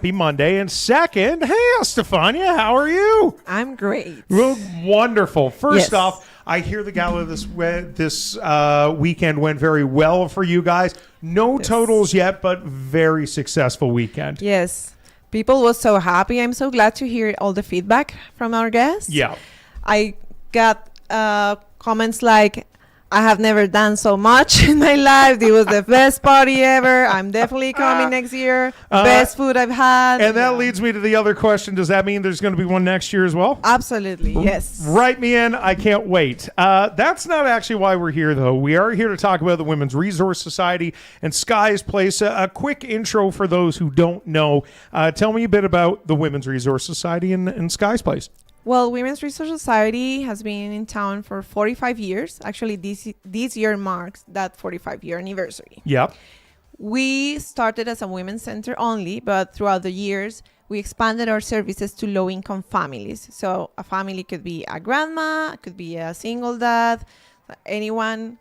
happy Monday. And second, hey, Estefania, how are you? I'm great. Well, wonderful. First Yes. off, I hear the gala this weekend went very well for you guys. No totals yet, but very successful weekend. Yes. People was so happy. I'm so glad to hear all the feedback from our guests. Yeah. I got comments like, I have never done so much in my life. It was the best party ever. I'm definitely coming next year. Best food I've had. And that leads me to the other question. Does that mean there's going to be one next year as well? Absolutely, yes. Write me in. I can't wait. That's not actually why we're here, though. We are here to talk about the Women's Resource Society and Skye's Place. A quick intro for those who don't know. Tell me a bit about the Women's Resource Society and Skye's Place. Well, Women's Resource Society has been in town for 45 years. Actually, this year marks that 45-year anniversary. Yep. We started as a women's center only, but throughout the years, we expanded our services to low-income families. So a family could be a grandma, could be a single dad, anyone,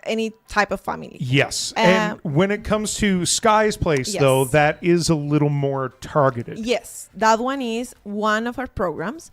any type of family. Yes. And when it comes to Skye's Place, Yes. though, that is a little more targeted. Yes, that one is one of our programs.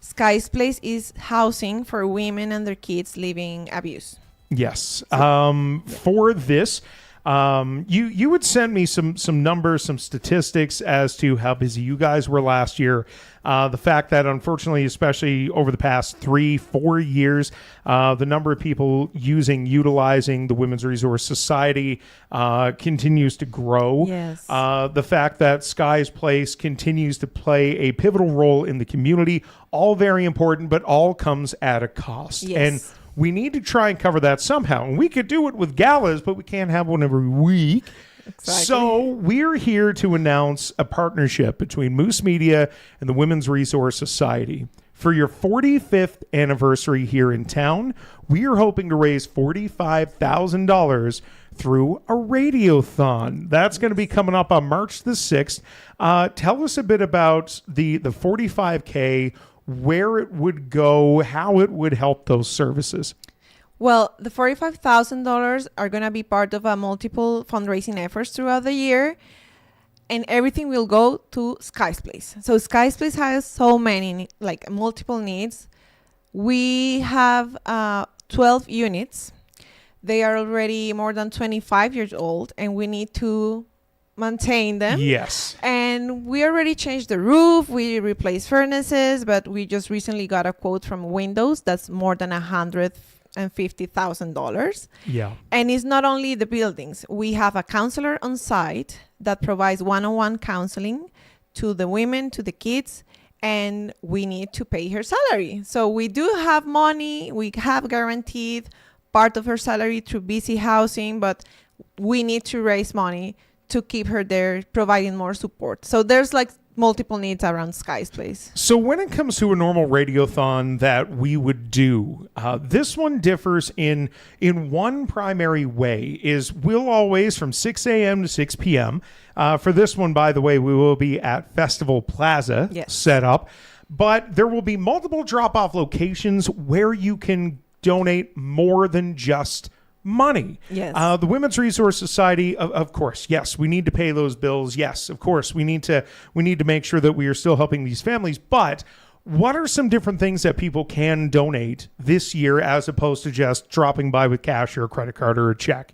Skye's Place is housing for women and their kids living abuse. Yes. For this, you would send me some numbers, some statistics as to how busy you guys were last year. The fact that, unfortunately, especially over the past 3-4 years, the number of people utilizing the Women's Resource Society continues to grow. Yes. The fact that Skye's Place continues to play a pivotal role in the community, all very important, but all comes at a cost. Yes. And we need to try and cover that somehow. And we could do it with galas, but we can't have one every week. Exactly. So we're here to announce a partnership between Moose Media and the Women's Resource Society. For your 45th anniversary here in town, we are hoping to raise $45,000 through a radiothon. That's going to be coming up on March the 6th. Tell us a bit about the 45K, where it would go, how it would help those services. Well, the $45,000 are going to be part of a multiple fundraising efforts throughout the year, and everything will go to Skye's Place. So Skye's Place has so many, like multiple needs. We have 12 units. They are already more than 25 years old, and we need to maintain them. Yes. And we already changed the roof. We replaced furnaces, but we just recently got a quote from Windows that's more than $150,000. Yeah. And it's not only the buildings. We have a counselor on site that provides one-on-one counseling to the women, to the kids, and we need to pay her salary. So we do have money. We have guaranteed part of her salary through BC Housing, but we need to raise money to keep her there, providing more support. So there's like multiple needs around Skye's Place. So when it comes to a normal radiothon that we would do, this one differs in one primary way. Is we'll always from 6 a.m. to 6 p.m. For this one, by the way, we will be at Festival Plaza set up, but there will be multiple drop-off locations where you can donate more than just money. Yes. The Women's Resource Society, of course, yes, we need to pay those bills. Yes, of course, we need to make sure that we are still helping these families. But what are some different things that people can donate this year as opposed to just dropping by with cash or a credit card or a check?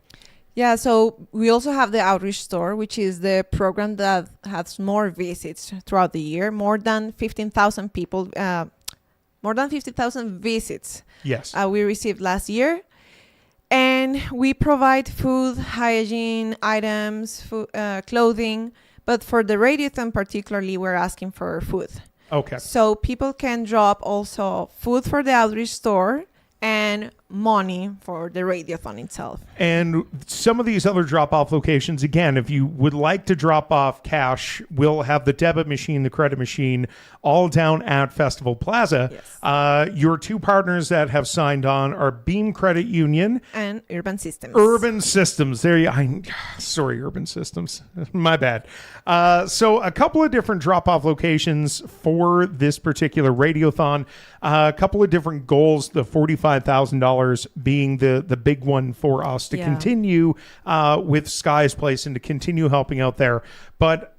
Yeah, so we also have the Outreach Store, which is the program that has more visits throughout the year. More than 15,000 people, more than 50,000 visits. Yes. We received last year. And we provide food, hygiene items, clothing. But for the Radiothon particularly, we're asking for food. Okay. So people can drop also food for the Outreach Store and money for the Radiothon itself. And some of these other drop-off locations, again, if you would like to drop off cash, we'll have the debit machine, the credit machine, all down at Festival Plaza. Yes. Your two partners that have signed on are Beam Credit Union and Urban Systems. Urban Systems. There you sorry, Urban Systems. My bad. So a couple of different drop-off locations for this particular Radiothon. A couple of different goals, the $45,000 being the big one for us to continue with Skye's Place and to continue helping out there. But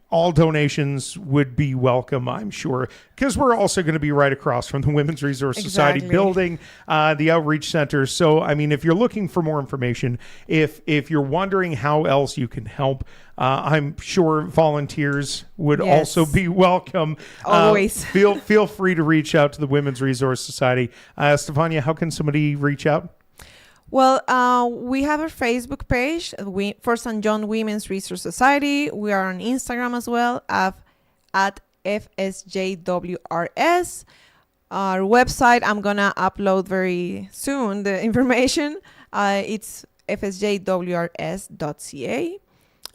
all donations would be welcome, I'm sure, because we're also going to be right across from the Women's Resource Society building, the Outreach Center. So, I mean, if you're looking for more information, if you're wondering how else you can help, I'm sure volunteers would also be welcome. Always. Feel free to reach out to the Women's Resource Society. Stefania, how can somebody reach out? Well, we have a Facebook page for St. John Women's Resource Society. We are on Instagram as well at FSJWRS. Our website, I'm going to upload very soon the information. It's fsjwrs.ca.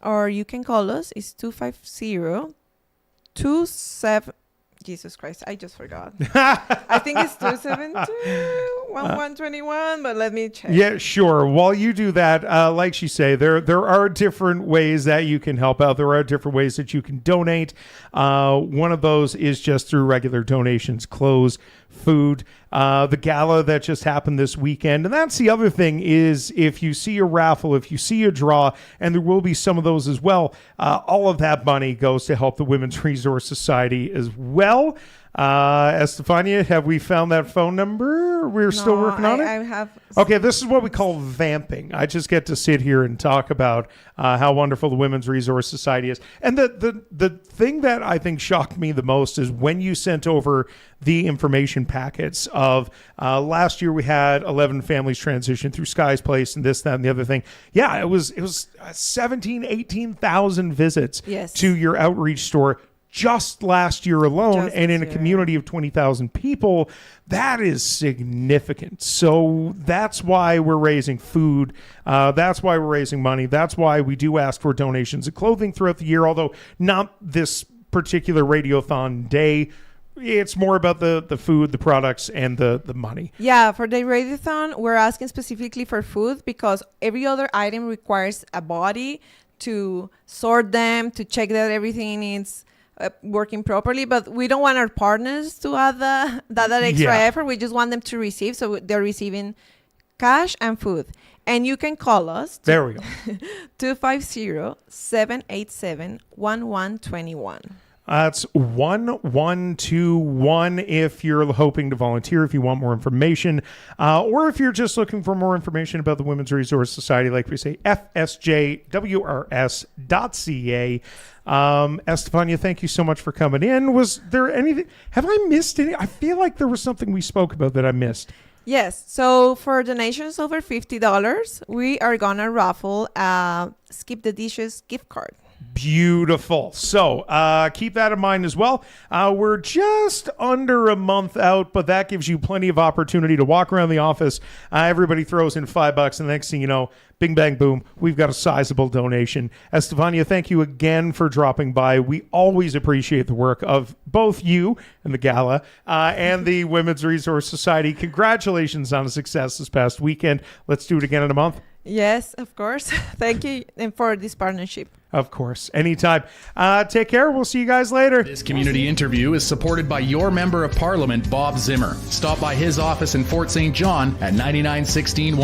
Or you can call us. It's 250-27... Jesus Christ, I just forgot. I think it's 272-1121, but let me check. Yeah, sure. While you do that, like she say, there are different ways that you can help out. There are different ways that you can donate. One of those is just through regular donations, clothes, food, the gala that just happened this weekend. And that's the other thing is if you see a raffle, if you see a draw, and there will be some of those as well, all of that money goes to help the Women's Resource Society as well. Estefania, have we found that phone number? We're still working on it? I have. Okay, this is what we call vamping. I just get to sit here and talk about how wonderful the Women's Resource Society is. And the thing that I think shocked me the most is when you sent over the information packets of last year we had 11 families transition through Skye's place and this, that, and the other thing. Yeah, it was 18,000 visits to your outreach store just last year alone, and in a community of 20,000 people. That is significant. So that's why we're raising food. That's why we're raising money. That's why we do ask for donations of clothing throughout the year, although not this particular Radiothon day. It's more about the food, the products, and the money. Yeah, for the Radiothon, we're asking specifically for food because every other item requires a body to sort them, to check that everything is working properly, but we don't want our partners to add that extra effort. We just want them to receive, so they're receiving cash and food. And you can call us. There we go. 250-787-1121. That's 1121 if you're hoping to volunteer, if you want more information, or if you're just looking for more information about the Women's Resource Society, like we say, FSJWRS.ca. Estefania, thank you so much for coming in. Was there anything? Have I missed any? I feel like there was something we spoke about that I missed. Yes. So for donations over $50, we are going to raffle a Skip the Dishes gift card. Beautiful. So keep that in mind as well. We're just under a month out, but that gives you plenty of opportunity to walk around the office. Everybody throws in $5, and the next thing you know, bing, bang, boom, we've got a sizable donation. Estefania, thank you again for dropping by. We always appreciate the work of both you and the gala and the Women's Resource Society. Congratulations on a success this past weekend. Let's do it again in a month. Yes, of course. Thank you and for this partnership. Of course. Anytime. Take care. We'll see you guys later. This community interview is supported by your Member of Parliament, Bob Zimmer. Stop by his office in Fort St. John at 9916